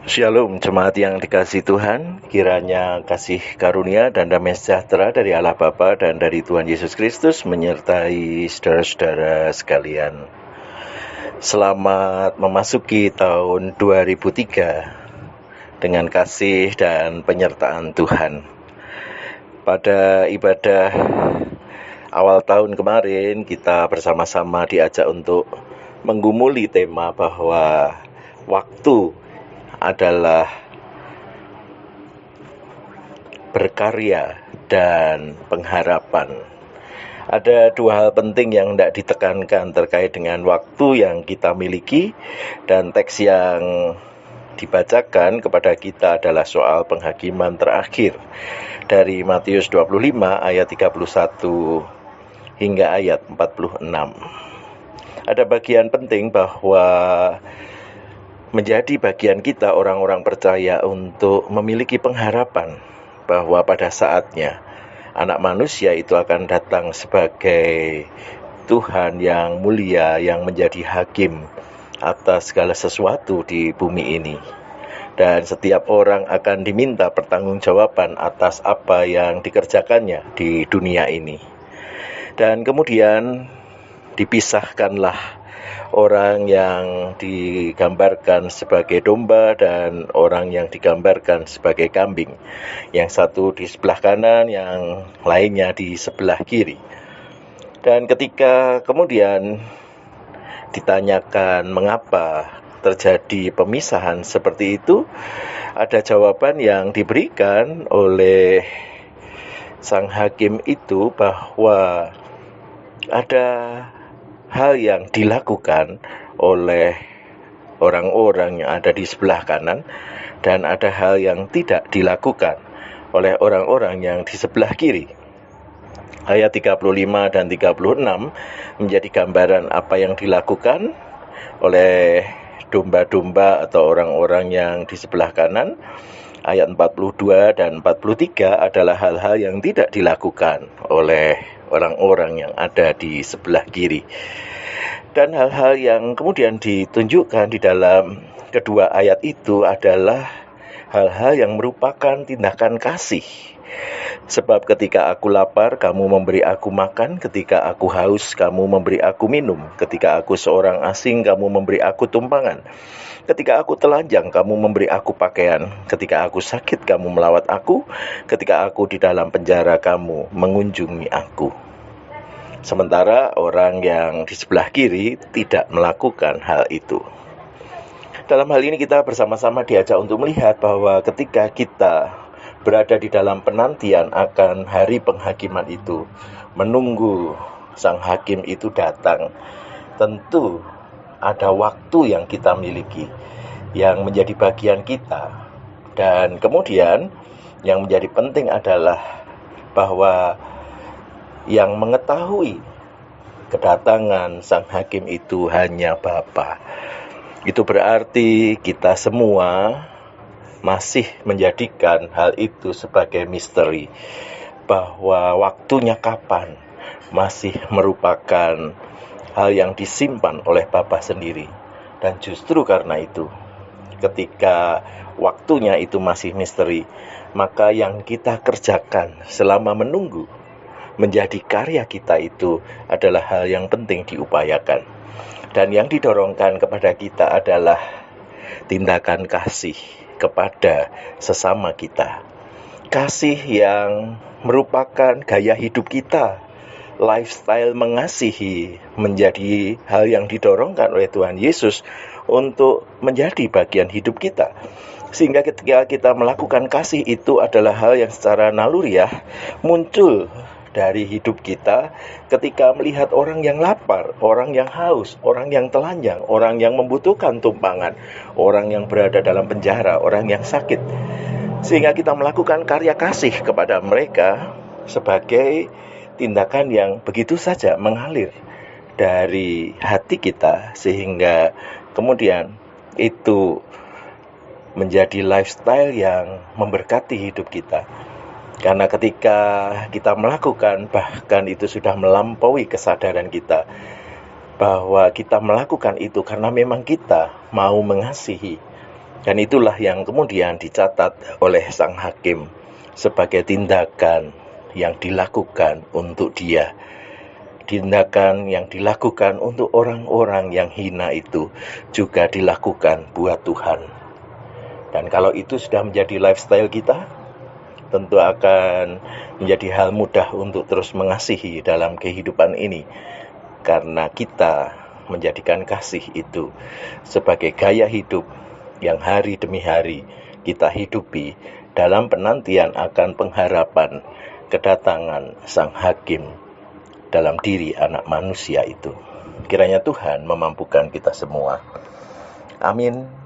Shalom jemaat yang dikasihi Tuhan, kiranya kasih karunia dan damai sejahtera dari Allah Bapa dan dari Tuhan Yesus Kristus menyertai saudara-saudara sekalian. Selamat memasuki tahun 2003 dengan kasih dan penyertaan Tuhan. Pada ibadah awal tahun kemarin kita bersama-sama diajak untuk menggumuli tema bahwa waktu adalah berkarya dan pengharapan. Ada dua hal penting yang tidak ditekankan terkait dengan waktu yang kita miliki, dan teks yang dibacakan kepada kita adalah soal penghakiman terakhir dari Matius 25 ayat 31 hingga ayat 46. Ada bagian penting bahwa menjadi bagian kita orang-orang percaya untuk memiliki pengharapan bahwa pada saatnya anak manusia itu akan datang sebagai Tuhan yang mulia yang menjadi hakim atas segala sesuatu di bumi ini. Dan setiap orang akan diminta pertanggungjawaban atas apa yang dikerjakannya di dunia ini. Dan kemudian dipisahkanlah orang yang digambarkan sebagai domba dan orang yang digambarkan sebagai kambing. Yang satu di sebelah kanan, yang lainnya di sebelah kiri. Dan ketika kemudian ditanyakan mengapa terjadi pemisahan seperti itu, ada jawaban yang diberikan oleh sang hakim itu bahwa ada hal yang dilakukan oleh orang-orang yang ada di sebelah kanan dan ada hal yang tidak dilakukan oleh orang-orang yang di sebelah kiri. Ayat 35 dan 36 menjadi gambaran apa yang dilakukan oleh domba-domba atau orang-orang yang di sebelah kanan. Ayat 42 dan 43 adalah hal-hal yang tidak dilakukan oleh orang-orang yang ada di sebelah kiri. Dan hal-hal yang kemudian ditunjukkan di dalam kedua ayat itu adalah hal-hal yang merupakan tindakan kasih. Sebab ketika aku lapar, kamu memberi aku makan. Ketika aku haus, kamu memberi aku minum. Ketika aku seorang asing, kamu memberi aku tumpangan. Ketika aku telanjang, kamu memberi aku pakaian. Ketika aku sakit, kamu melawat aku. Ketika aku di dalam penjara, kamu mengunjungi aku. Sementara orang yang di sebelah kiri tidak melakukan hal itu. Dalam hal ini kita bersama-sama diajak untuk melihat bahwa ketika kita berada di dalam penantian akan hari penghakiman itu, menunggu sang hakim itu datang, tentu ada waktu yang kita miliki yang menjadi bagian kita. Dan kemudian yang menjadi penting adalah bahwa yang mengetahui kedatangan sang hakim itu hanya Bapa. Itu berarti kita semua masih menjadikan hal itu sebagai misteri, bahwa waktunya kapan masih merupakan hal yang disimpan oleh Bapa sendiri. Dan justru karena itu, ketika waktunya itu masih misteri, maka yang kita kerjakan selama menunggu menjadi karya kita itu adalah hal yang penting diupayakan. Dan yang didorongkan kepada kita adalah tindakan kasih kepada sesama kita. Kasih yang merupakan gaya hidup kita. Lifestyle mengasihi menjadi hal yang didorongkan oleh Tuhan Yesus untuk menjadi bagian hidup kita. Sehingga ketika kita melakukan kasih itu adalah hal yang secara naluriah muncul dari hidup kita ketika melihat orang yang lapar, orang yang haus, orang yang telanjang, orang yang membutuhkan tumpangan, orang yang berada dalam penjara, orang yang sakit. Sehingga kita melakukan karya kasih kepada mereka sebagai tindakan yang begitu saja mengalir dari hati kita, sehingga kemudian itu menjadi lifestyle yang memberkati hidup kita. Karena ketika kita melakukan, bahkan itu sudah melampaui kesadaran kita, bahwa kita melakukan itu karena memang kita mau mengasihi, Dan itulah yang kemudian dicatat oleh sang hakim sebagai tindakan yang dilakukan untuk dia. Tindakan yang dilakukan untuk orang-orang yang hina itu juga dilakukan buat Tuhan. Dan kalau itu sudah menjadi lifestyle kita, tentu akan menjadi hal mudah untuk terus mengasihi dalam kehidupan ini. Karena kita menjadikan kasih itu sebagai gaya hidup yang hari demi hari kita hidupi dalam penantian akan pengharapan kedatangan sang hakim dalam diri anak manusia itu. Kiranya Tuhan memampukan kita semua. Amin.